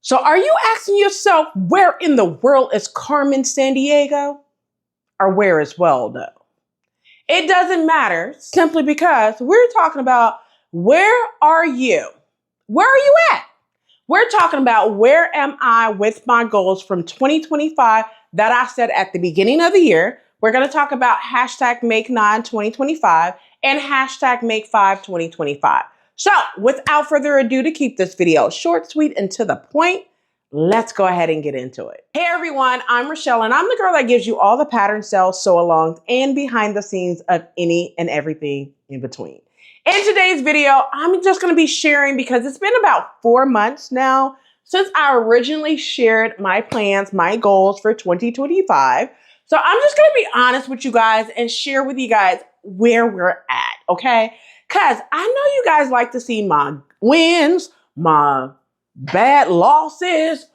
So are you asking yourself, where in the world is Carmen Sandiego? Or where is Waldo? It doesn't matter, simply because we're talking about where are you? Where are you at? We're talking about where am I with my goals from 2025 that I set at the beginning of the year. We're going to talk about hashtag Make9 2025 and hashtag Make5 2025. So without further ado, to keep this video short, sweet, and to the point, let's go ahead and get into it. Hey everyone, I'm Rochelle, and I'm the girl that gives you all the pattern sales, sew alongs, and behind the scenes of any and everything in between. In today's video, I'm just going to be sharing, because it's been about 4 months now since I originally shared my plans, my goals for 2025. So I'm just going to be honest with you guys and share with you guys where we're at, okay? Because I know you guys like to see my wins, my bad losses,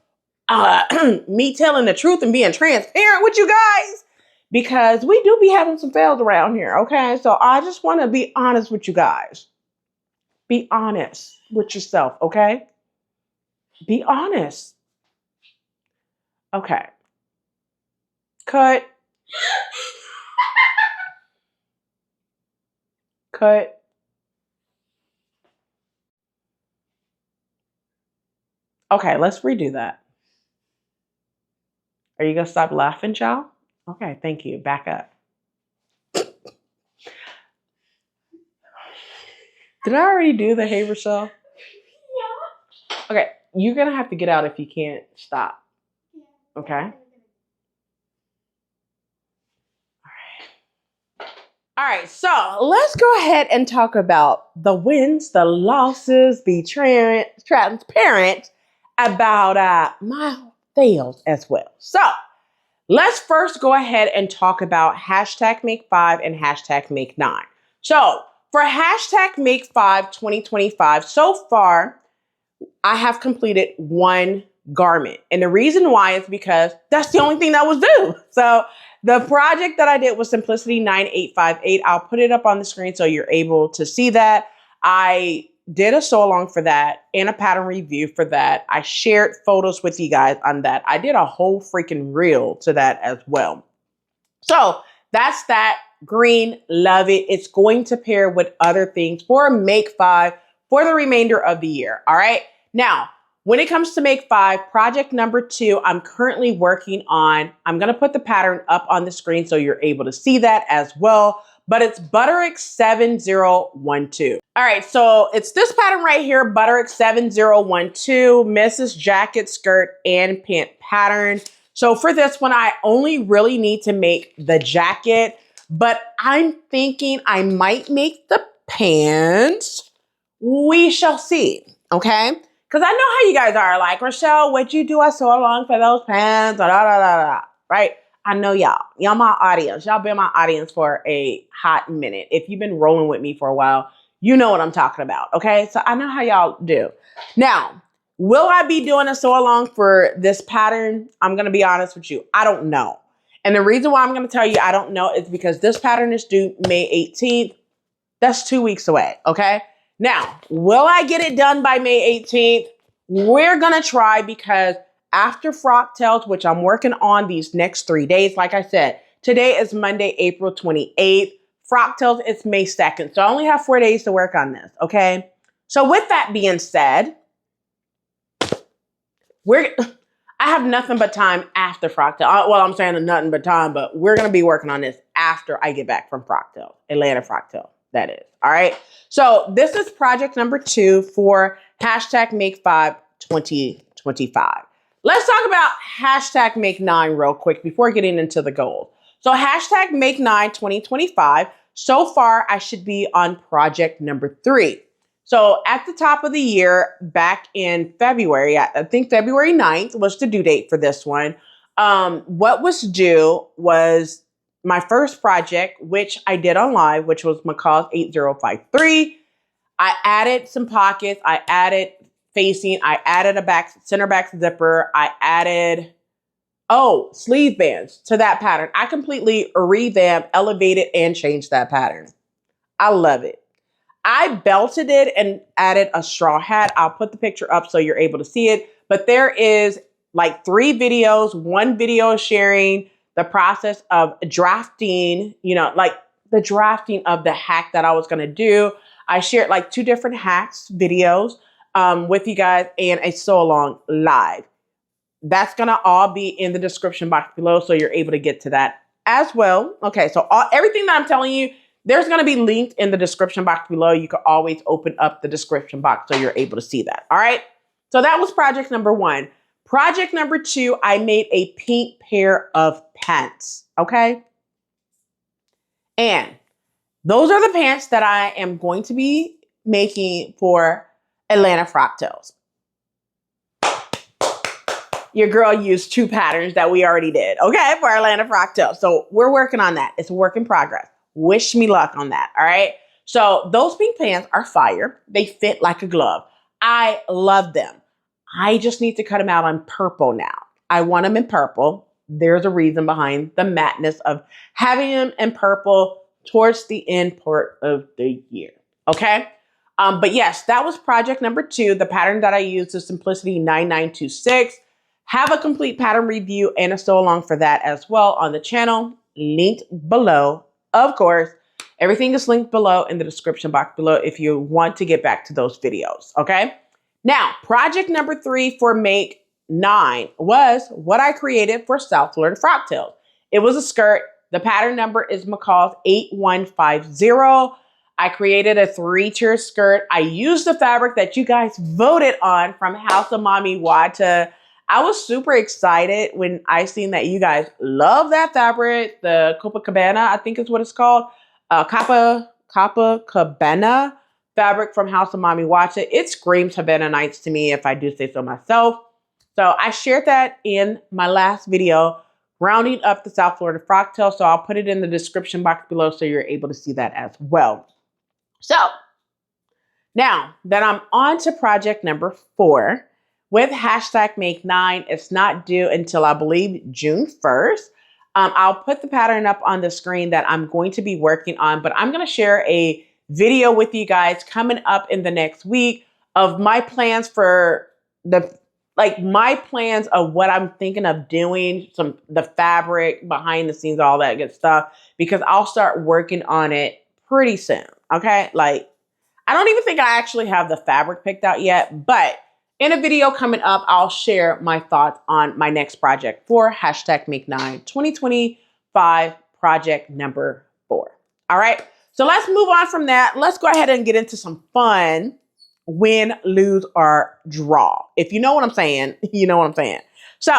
me telling the truth and being transparent with you guys, because we do be having some fails around here, okay? So I just want to be honest with you guys. Be honest with yourself, okay? Be honest. Okay. Cut. Cut. Okay, let's redo that. Are you going to stop laughing, y'all? Okay, thank you. Back up. Did I already do the hey, Rochelle? Yeah. Okay, you're going to have to get out if you can't stop. Okay? All right, so let's go ahead and talk about the wins, the losses, be transparent about my fails as well. So let's first go ahead and talk about hashtag Make5 and hashtag Make9. So for hashtag Make5 2025, so far, I have completed one garment. And the reason why is because that's the only thing that was due. So the project that I did was Simplicity 9858. I'll put it up on the screen so you're able to see that. I did a sew along for that and a pattern review for that. I shared photos with you guys on that. I did a whole freaking reel to that as well. So that's that. Green, love it. It's going to pair with other things for Make5 for the remainder of the year. All right. Now, when it comes to Make5, project number 2, I'm currently working on, I'm going to put the pattern up on the screen so you're able to see that as well, but it's Butterick 7012. All right, so it's this pattern right here, Butterick 7012, Mrs. Jacket, Skirt, and Pant pattern. So for this one, I only really need to make the jacket, but I'm thinking I might make the pants. We shall see, okay? Because I know how you guys are, like, Rochelle, what'd you do? I sew along for those pants, right? I know y'all. Y'all my audience. Y'all been my audience for a hot minute. If you've been rolling with me for a while, you know what I'm talking about, okay? So I know how y'all do. Now, will I be doing a sew along for this pattern? I'm going to be honest with you. I don't know. And the reason why I'm going to tell you I don't know is because this pattern is due May 18th. That's 2 weeks away, okay? Now, will I get it done by May 18th? We're going to try, because after Frock Tales, which I'm working on these next 3 days, like I said, today is Monday, April 28th. Frock Tales is May 2nd. So I only have 4 days to work on this, okay? So with that being said, I have nothing but time after Frock Tales. Well, I'm saying nothing but time, but we're going to be working on this after I get back from Frock Tales, Atlanta Frock Tales. That is. All right. So this is project number 2 for hashtag Make5 2025. Let's talk about hashtag Make9 real quick before getting into the goals. So hashtag Make9 2025. So far, I should be on project number 3. So at the top of the year, back in February, I think February 9th was the due date for this one. What was due was my first project, which I did on live, which was McCall's 8053. I added some pockets. I added facing. I added a center back zipper. I added, sleeve bands to that pattern. I completely revamped, elevated, and changed that pattern. I love it. I belted it and added a straw hat. I'll put the picture up so you're able to see it. but there is like 3 videos. One video sharing the process of drafting, like the drafting of the hack that I was going to do. I shared like 2 different hacks videos with you guys and a sew along live. That's going to all be in the description box below, so you're able to get to that as well. Okay, so everything that I'm telling you, there's going to be linked in the description box below. You can always open up the description box so you're able to see that. All right, so that was project number 1. Project number 2, I made a pink pair of pants. Okay, and those are the pants that I am going to be making for Atlanta Frocktails. Your girl used 2 patterns that we already did, okay, for Atlanta Frocktails. So we're working on that. It's a work in progress. Wish me luck on that, all right? So those pink pants are fire. They fit like a glove. I love them. I just need to cut them out on purple now. I want them in purple. There's a reason behind the madness of having them in purple towards the end part of the year, okay? But yes, that was project number 2. The pattern that I used is Simplicity 9926. Have a complete pattern review and a sew along for that as well on the channel, linked below. Of course, everything is linked below in the description box below if you want to get back to those videos, okay? Now, project number 3 for Make 9 was what I created for South Florida Frocktails. It was a skirt. The pattern number is McCall's 8150. I created a 3-tier skirt. I used the fabric that you guys voted on from House of Mommy Wata. I was super excited when I seen that you guys love that fabric, the Copacabana, I think is what it's called, Copacabana fabric from House of Mommy Wata. It screams Havana Nights to me, if I do say so myself. So I shared that in my last video, rounding up the South Florida Frocktail. So I'll put it in the description box below so you're able to see that as well. So now that I'm on to project number 4, with hashtag Make 9, it's not due until I believe June 1st. I'll put the pattern up on the screen that I'm going to be working on, but I'm going to share a video with you guys coming up in the next week of my plans for my plans of what I'm thinking of doing, the fabric, behind the scenes, all that good stuff, because I'll start working on it pretty soon. Okay, like I don't even think I actually have the fabric picked out yet, but in a video coming up, I'll share my thoughts on my next project for hashtag Make 9 2025 project number 4. All right, so let's move on from that. Let's go ahead and get into some fun win, lose, or draw. If you know what I'm saying, you know what I'm saying. So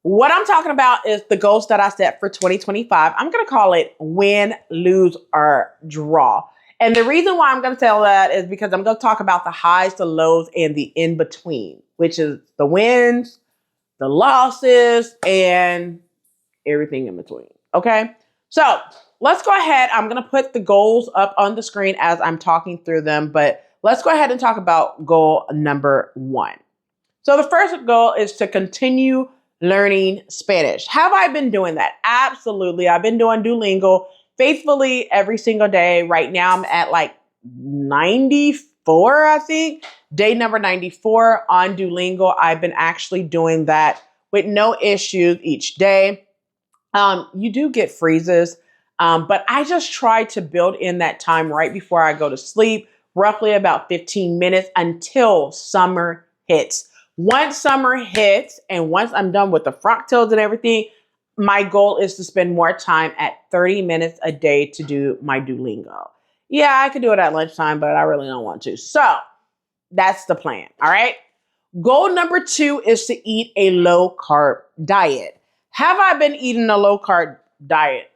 what I'm talking about is the goals that I set for 2025. I'm going to call it win, lose, or draw. And the reason why I'm going to tell that is because I'm going to talk about the highs, the lows, and the in-between, which is the wins, the losses, and everything in between. Okay? So let's go ahead. I'm going to put the goals up on the screen as I'm talking through them, but let's go ahead and talk about goal number 1. So the first goal is to continue learning Spanish. Have I been doing that? Absolutely. I've been doing Duolingo faithfully every single day. Right now I'm at like 94, I think. Day number 94 on Duolingo. I've been actually doing that with no issues each day. You do get freezes, but I just try to build in that time right before I go to sleep, roughly about 15 minutes until summer hits. Once summer hits and once I'm done with the frocktails and everything, my goal is to spend more time at 30 minutes a day to do my Duolingo. Yeah, I could do it at lunchtime, but I really don't want to. So that's the plan. All right. Goal number 2 is to eat a low carb diet. Have I been eating a low carb diet?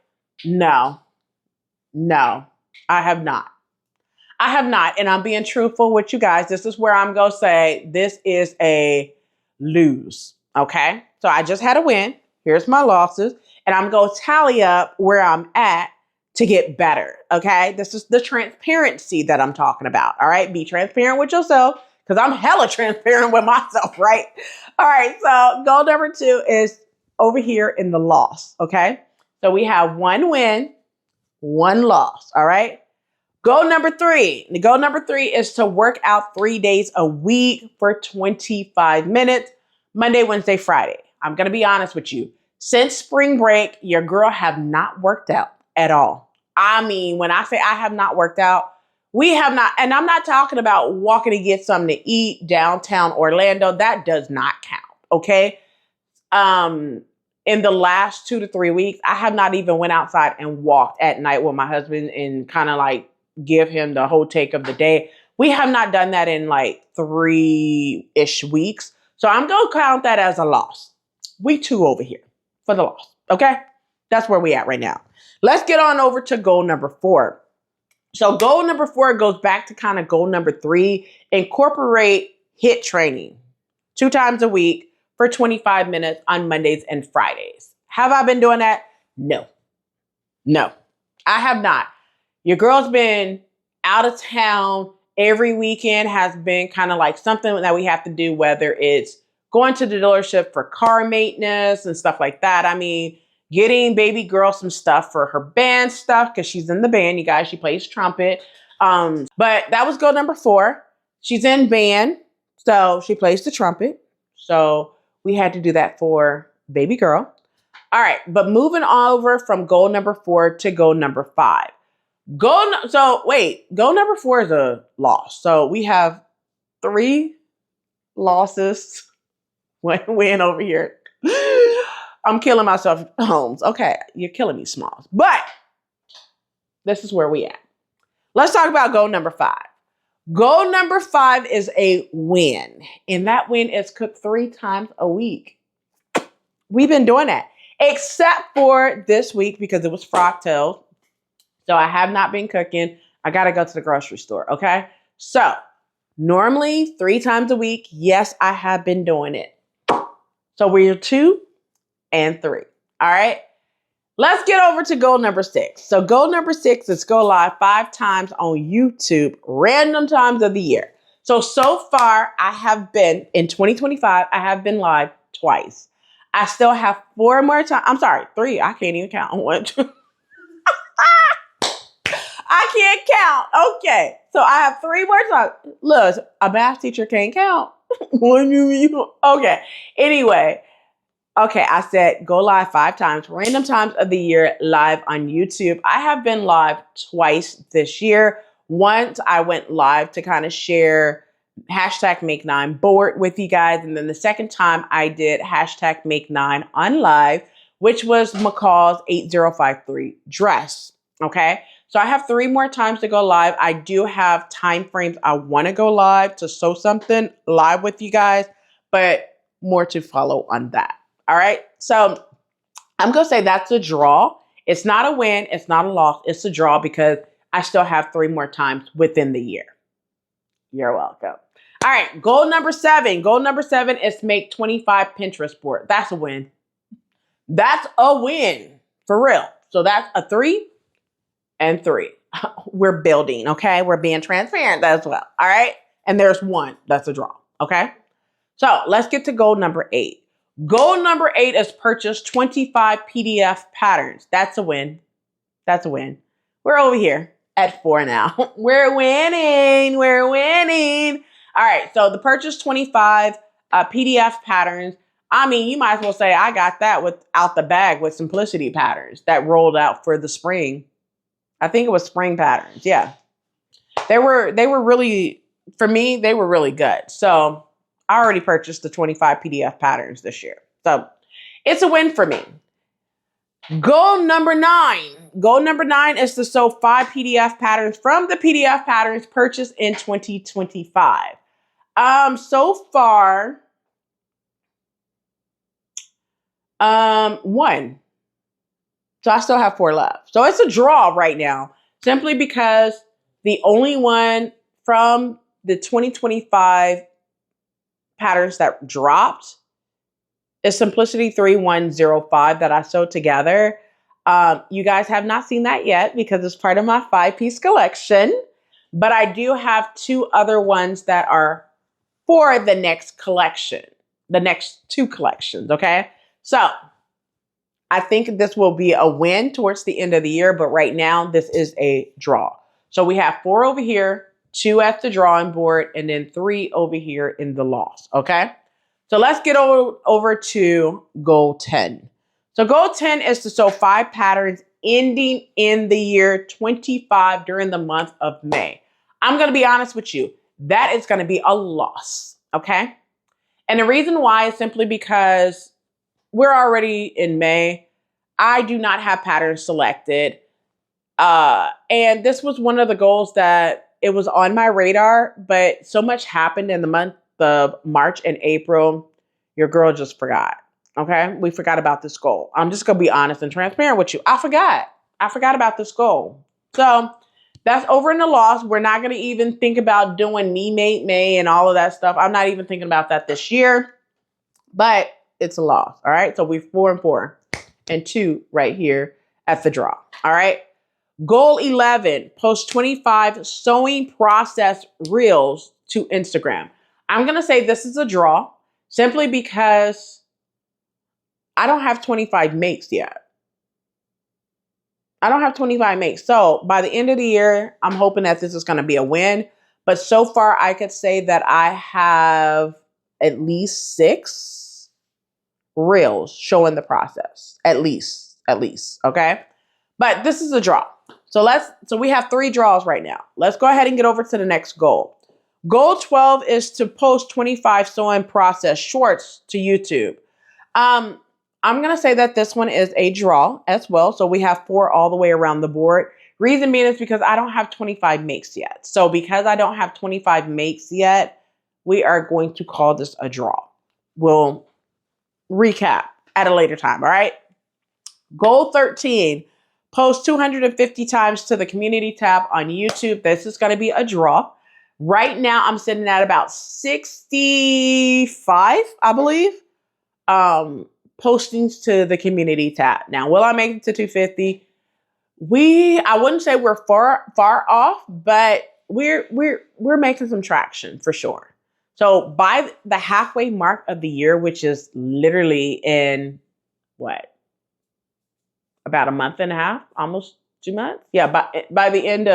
No, I have not. I have not. And I'm being truthful with you guys. This is where I'm going to say this is a lose. Okay. So I just had a win. Here's my losses. And I'm going to tally up where I'm at to get better. Okay. This is the transparency that I'm talking about. All right. Be transparent with yourself because I'm hella transparent with myself. Right. All right. So goal number 2 is over here in the loss. Okay. So we have 1 win, 1 loss. All right. Goal number 3. Goal number 3 is to work out 3 days a week for 25 minutes. Monday, Wednesday, Friday. I'm going to be honest with you. Since spring break, your girl have not worked out at all. I mean, when I say I have not worked out, we have not, and I'm not talking about walking to get something to eat downtown Orlando. That does not count, okay? In the last 2 to 3 weeks, I have not even went outside and walked at night with my husband and kind of like give him the whole take of the day. We have not done that in like 3-ish weeks. So I'm going to count that as a loss. We 2 over here for the loss. Okay. That's where we at right now. Let's get on over to goal number 4. So goal number 4 goes back to kind of goal number 3, incorporate HIIT training 2 times a week for 25 minutes on Mondays and Fridays. Have I been doing that? No, I have not. Your girl's been out of town. Every weekend has been kind of like something that we have to do, whether it's going to the dealership for car maintenance and stuff like that. I mean, getting baby girl some stuff for her band stuff because she's in the band, you guys. She plays trumpet. But that was goal number 4. She's in band, so she plays the trumpet. So we had to do that for baby girl. All right, but moving over from goal number 4 to goal number 5. Goal number 4 is a loss. So we have 3 losses. Win over here. I'm killing myself, Holmes. Okay, you're killing me, Smalls. But this is where we at. Let's talk about goal number 5. Goal number 5 is a win. And that win is cooked 3 times a week. We've been doing that. Except for this week because it was Frogtails. So I have not been cooking. I got to go to the grocery store, okay? So normally 3 times a week, yes, I have been doing it. So we're 2 and 3, all right? Let's get over to goal number 6. So goal number 6 is go live 5 times on YouTube, random times of the year. So far, I have been, in 2025, I have been live twice. I still have 4 more times. I'm sorry, 3. I can't even count. 1, 2. I can't count. Okay. So I have 3 more times. Look, a math teacher can't count. Okay. Anyway. Okay. I said go live 5 times, random times of the year, live on YouTube. I have been live twice this year. Once I went live to kind of share #Make9 board with you guys. And then the second time I did #Make9 on live, which was McCall's 8053 dress. Okay. So I have 3 more times to go live. I do have time frames. I want to go live to sew something live with you guys, but more to follow on that. All right. So I'm going to say that's a draw. It's not a win. It's not a loss. It's a draw because I still have 3 more times within the year. You're welcome. All right. Goal number 7. Goal number 7 is make 25 Pinterest board. That's a win. That's a win for real. So that's a 3 and 3. We're building. Okay. We're being transparent as well. All right. And there's 1. That's a draw. Okay. So let's get to goal number 8. Goal number 8 is purchase 25 PDF patterns. That's a win. That's a win. We're over here at 4 now. We're winning. We're winning. All right. So the purchase 25 PDF patterns. I mean, you might as well say I got that out the bag with Simplicity patterns that rolled out for the spring. I think it was spring patterns. Yeah. They were really, for me, they were really good. So I already purchased the 25 PDF patterns this year. So it's a win for me. Goal number 9. Goal number 9 is to sew 5 PDF patterns from the PDF patterns purchased in 2025. So far, 1. So I still have 4 left. So it's a draw right now, simply because the only one from the 2025 patterns that dropped is Simplicity 3105 that I sewed together. You guys have not seen that yet because it's part of my 5-piece collection, but I do have 2 other ones that are for the next collection, the next 2 collections. Okay. So I think this will be a win towards the end of the year, but right now this is a draw. So we have 4 over here, 2 at the drawing board, and then 3 over here in the loss. Okay. So let's get over to goal 10. So goal 10 is to sew 5 patterns ending in the year 25 during the month of May. I'm going to be honest with you. That is going to be a loss. Okay. And the reason why is simply because we're already in May. I do not have patterns selected. And this was one of the goals that it was on my radar, but so much happened in the month of March and April. Your girl just forgot. Okay. We forgot about this goal. I'm just going to be honest and transparent with you. I forgot about this goal. So that's over in the loss. We're not going to even think about doing Me Made May and all of that stuff. I'm not even thinking about that this year, but it's a loss. All right. So we're 4 and 4 and 2 right here at the draw. All right. Goal 11, post 25 sewing process reels to Instagram. I'm going to say this is a draw simply because I don't have 25 makes yet. I don't have 25 makes. So by the end of the year, I'm hoping that this is going to be a win. But so far, I could say that I have at least 6 reels showing the process. At least. Okay. But this is a draw. So we have 3 draws right now. Let's go ahead and get over to the next goal. Goal 12 is to post 25 sewing process shorts to YouTube. I'm going to say that this one is a draw as well. So we have 4 all the way around the board. Reason being is because I don't have 25 makes yet. So because I don't have 25 makes yet, we are going to call this a draw. We'll recap at a later time. All right. Goal 13. Post 250 times to the community tab on YouTube. This is going to be a draw. Right now, I'm sitting at about 65, I believe, postings to the community tab. Now, will I make it to 250? I wouldn't say we're far off, but we're making some traction for sure. So by the halfway mark of the year, which is literally in what? About a month and a half, almost 2 months. Yeah, by the end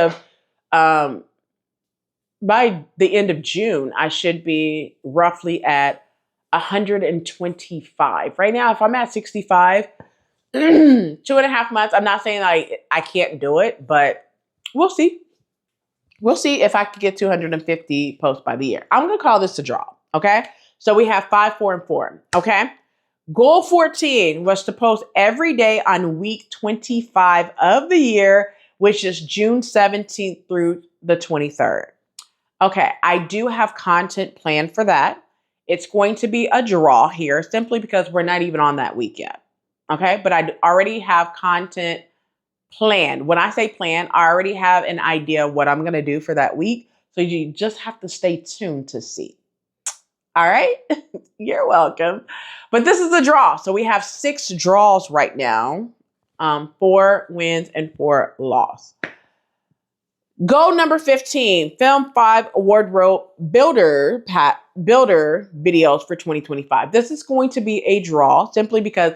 of June, I should be roughly at 125. Right now, if I'm at 65, 2.5 months, I'm not saying I can't do it, but we'll see. We'll see if I can get 250 posts by the year. I'm going to call this a draw. Okay. So we have 5, 4, and 4. Okay. Goal 14 was to post every day on week 25 of the year, which is June 17th through the 23rd. Okay, I do have content planned for that. It's going to be a draw here simply because we're not even on that week yet. Okay, but I already have content planned. When I say plan, I already have an idea of what I'm going to do for that week. So you just have to stay tuned to see. All right. You're welcome. But this is a draw. So we have 6 draws right now. 4 wins and 4 loss. Goal number 15, film 5 wardrobe builder videos for 2025. This is going to be a draw simply because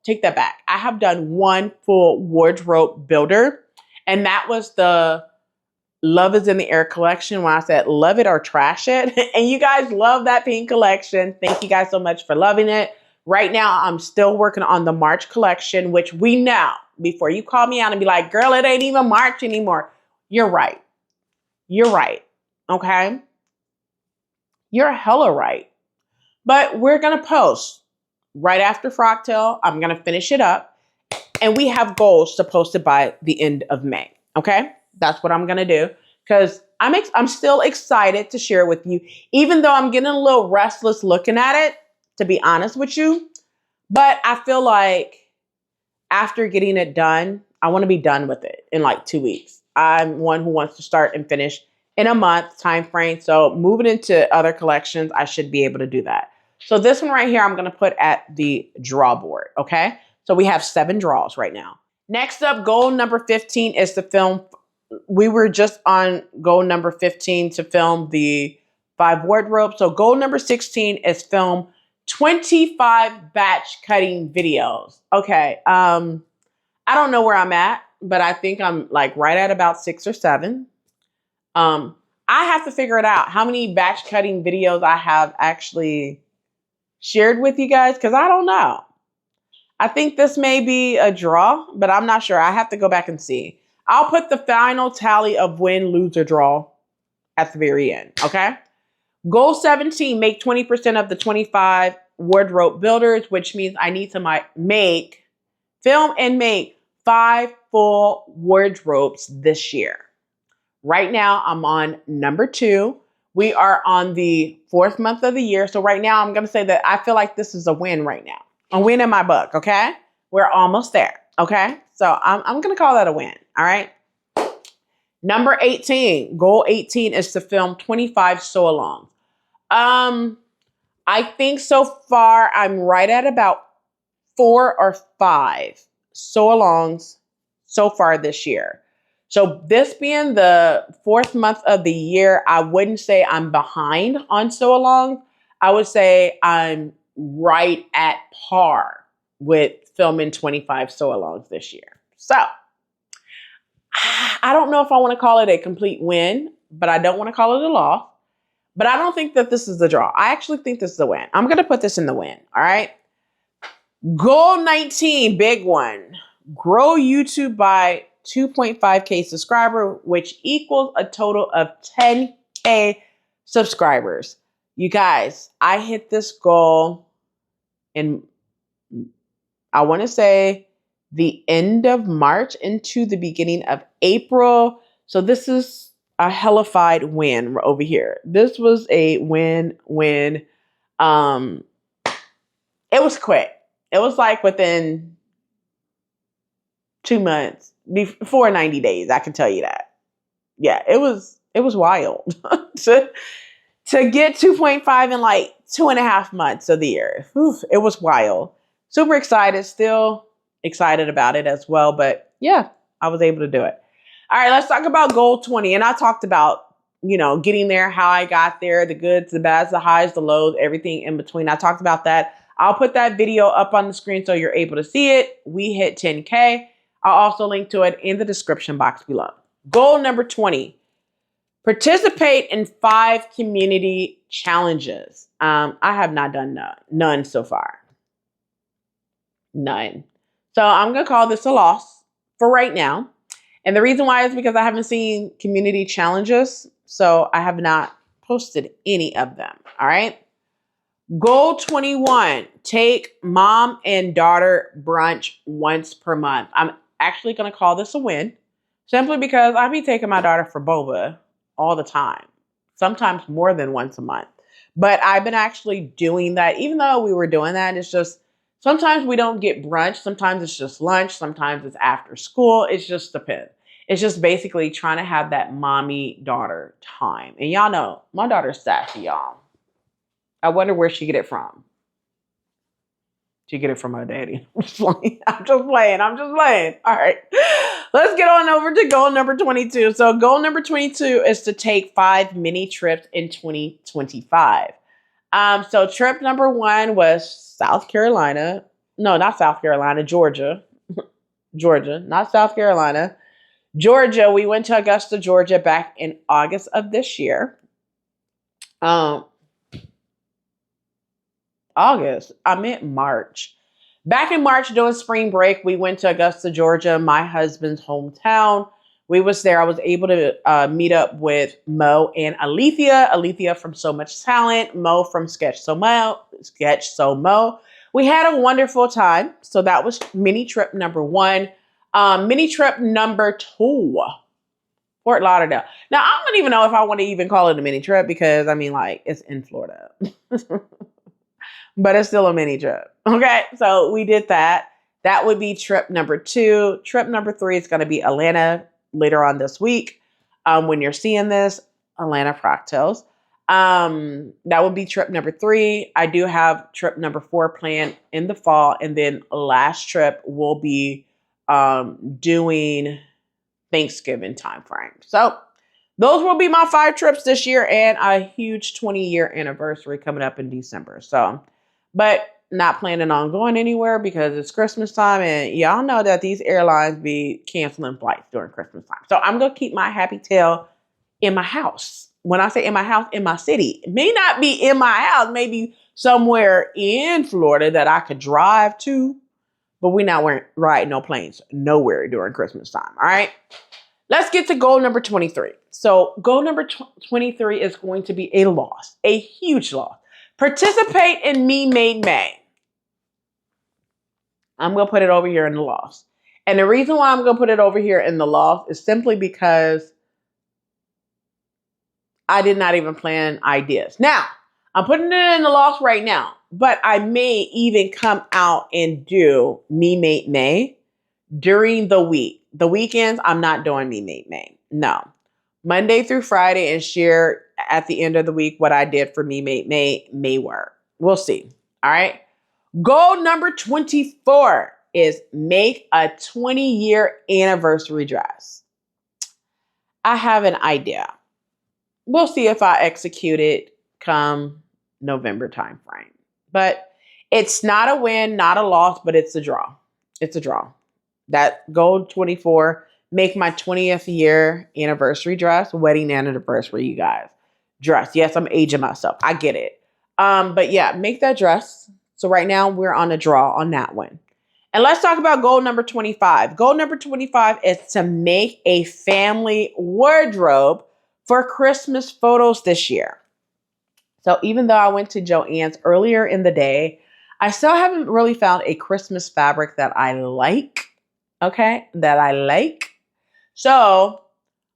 take that back. I have done 1 full wardrobe builder, and that was the Love is in the Air collection when I said love it or trash it. And you guys love that pink collection. Thank you guys so much for loving it. Right now, I'm still working on the March collection, which we know before you call me out and be like, girl, it ain't even March anymore. You're right. You're right. Okay. You're hella right. But we're going to post right after Frocktail. I'm going to finish it up. And we have goals to post it by the end of May. Okay. That's what I'm going to do because I'm still excited to share it with you, even though I'm getting a little restless looking at it, to be honest with you. But I feel like after getting it done, I want to be done with it in like 2 weeks. I'm one who wants to start and finish in a month time frame. So moving into other collections, I should be able to do that. So this one right here, I'm going to put at the draw board. Okay. So we have 7 draws right now. Next up, goal number 15 is to film. We were just on goal number 15 to film the 5 wardrobes. So goal number 16 is film 25 batch cutting videos. Okay. I don't know where I'm at, but I think I'm like right at about 6 or 7. I have to figure it out how many batch cutting videos I have actually shared with you guys because I don't know. I think this may be a draw, but I'm not sure. I have to go back and see. I'll put the final tally of win, lose, or draw at the very end, okay? Goal 17, make 20% of the 25 wardrobe builders, which means I need to film and make 5 full wardrobes this year. Right now, I'm on number 2. We are on the 4th month of the year. So right now, I'm going to say that I feel like this is a win right now. A win in my book, okay? We're almost there, okay? So I'm going to call that a win, all right? Number 18, goal 18 is to film 25 sew-alongs. I think so far I'm right at about 4 or 5 sew-alongs so far this year. So this being the 4th month of the year, I wouldn't say I'm behind on sew-alongs. I would say I'm right at par with filming 25 sew-alongs this year. So I don't know if I want to call it a complete win, but I don't want to call it a loss. But I don't think that this is the draw. I actually think this is the win. I'm going to put this in the win, all right? Goal 19, big one. Grow YouTube by 2.5K subscriber, which equals a total of 10K subscribers. You guys, I hit this goal in, I want to say, the end of March into the beginning of April. So this is a hellified win over here. This was a win. It was quick. It was like within 2 months, before 90 days. I can tell you that. Yeah, it was wild to get 2.5 in like 2.5 months of the year. Oof, it was wild. Super excited. Still excited about it as well. But yeah, I was able to do it. All right, let's talk about goal 20. And I talked about, getting there, how I got there, the goods, the bads, the highs, the lows, everything in between. I talked about that. I'll put that video up on the screen so you're able to see it. We hit 10K. I'll also link to it in the description box below. Goal number 20, participate in 5 community challenges. I have not done none so far. None. So I'm going to call this a loss for right now. And the reason why is because I haven't seen community challenges. So I have not posted any of them. All right. Goal 21, take mom and daughter brunch once per month. I'm actually going to call this a win simply because I be taking my daughter for boba all the time, sometimes more than once a month. But I've been actually doing that. Even though we were doing that, it's just sometimes we don't get brunch. Sometimes it's just lunch. Sometimes it's after school. It just depends. It's just basically trying to have that mommy-daughter time. And y'all know, my daughter's sassy, y'all. I wonder where she get it from. She get it from her daddy. I'm just playing. All right. Let's get on over to goal number 22. So goal number 22 is to take 5 mini trips in 2025. So trip number 1 was South Carolina. No, not South Carolina, Georgia. Georgia, not South Carolina. Georgia, we went to Augusta, Georgia back in August of this year. August. I meant March. Back in March during spring break, we went to Augusta, Georgia, my husband's hometown. We was there. I was able to meet up with Mo and Alethea. Alethea from So Much Talent, Mo from Sketch So Mo. We had a wonderful time. So that was mini trip number 1. Mini trip number 2, Fort Lauderdale. Now, I don't even know if I want to even call it a mini trip because, it's in Florida. But it's still a mini trip. Okay, so we did that. That would be trip number 2. Trip number 3 is going to be Atlanta later on this week. When you're seeing this, Atlanta Proctels. That would be trip number 3. I do have trip number 4 planned in the fall. And then last trip will be doing Thanksgiving time frame. So those will be my 5 trips this year and a huge 20-year anniversary coming up in December. So, but not planning on going anywhere because it's Christmas time and y'all know that these airlines be canceling flights during Christmas time. So I'm going to keep my happy tail in my house. When I say in my house, in my city. It may not be in my house, maybe somewhere in Florida that I could drive to, but we're not riding no planes nowhere during Christmas time. All right. Let's get to goal number 23. So goal number 23 is going to be a loss, a huge loss. Participate in Me Made May. I'm going to put it over here in the loss. And the reason why I'm going to put it over here in the loss is simply because I did not even plan ideas. Now, I'm putting it in the loss right now, but I may even come out and do Me Made May during the week. The weekends, I'm not doing Me Made May. No. Monday through Friday, and share at the end of the week what I did for Me Made may work. We'll see. All right. Goal number 24 is make a 20-year anniversary dress. I have an idea. We'll see if I execute it come November timeframe. But it's not a win, not a loss, but it's a draw. It's a draw. That goal 24, make my 20th year anniversary dress, wedding anniversary, you guys. Dress. Yes, I'm aging myself. I get it. But yeah, make that dress. So right now we're on a draw on that one. And let's talk about goal number 25. Goal number 25 is to make a family wardrobe for Christmas photos this year. So even though I went to Joann's earlier in the day, I still haven't really found a Christmas fabric that I like. Okay, that I like. So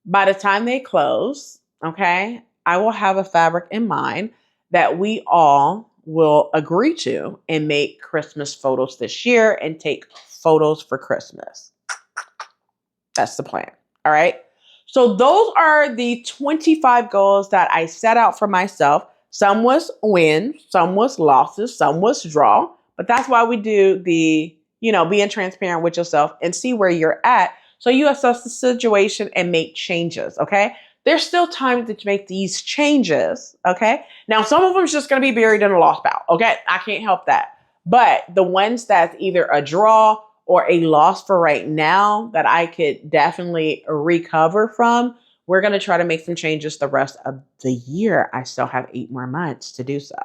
by the time they close, okay, I will have a fabric in mind that we all will agree to and make Christmas photos this year and take photos for Christmas. That's the plan. All right. So those are the 25 goals that I set out for myself. Some was wins, some was losses, some was draw. But that's why we do the, being transparent with yourself and see where you're at. So you assess the situation and make changes. Okay. There's still time to make these changes. Okay. Now, some of them is just going to be buried in a lost pile. Okay. I can't help that. But the ones that's either a draw or a loss for right now that I could definitely recover from, we're going to try to make some changes the rest of the year. I still have 8 more months to do so.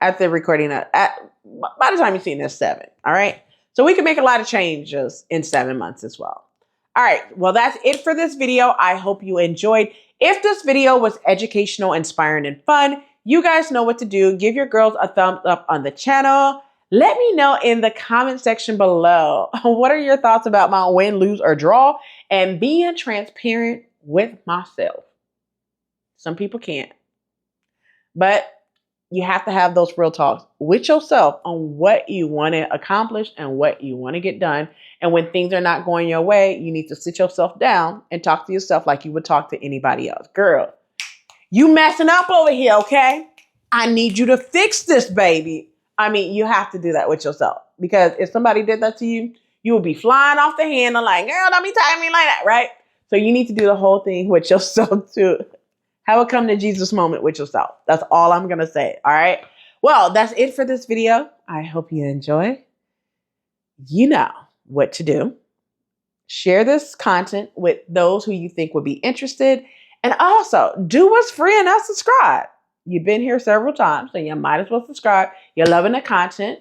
At the recording, by the time you've seen this, 7. All right. So we can make a lot of changes in 7 months as well. All right. Well, that's it for this video. I hope you enjoyed. If this video was educational, inspiring, and fun, you guys know what to do. Give your girls a thumbs up on the channel. Let me know in the comment section below, what are your thoughts about my win, lose, or draw, and being transparent with myself. Some people can't, but you have to have those real talks with yourself on what you want to accomplish and what you want to get done. And when things are not going your way, you need to sit yourself down and talk to yourself like you would talk to anybody else. Girl, you messing up over here, okay? I need you to fix this, baby. I mean, you have to do that with yourself, because if somebody did that to you, you would be flying off the handle like, girl, don't be talking to me like that, right? So you need to do the whole thing with yourself too. Have a come to Jesus moment with yourself. That's all I'm going to say. All right. Well, that's it for this video. I hope you enjoy. You know what to do. Share this content with those who you think would be interested. And also do what's free and not subscribe. You've been here several times, so you might as well subscribe. You're loving the content,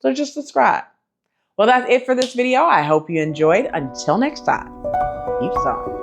so just subscribe. Well, that's it for this video. I hope you enjoyed. Until next time, keep sewing.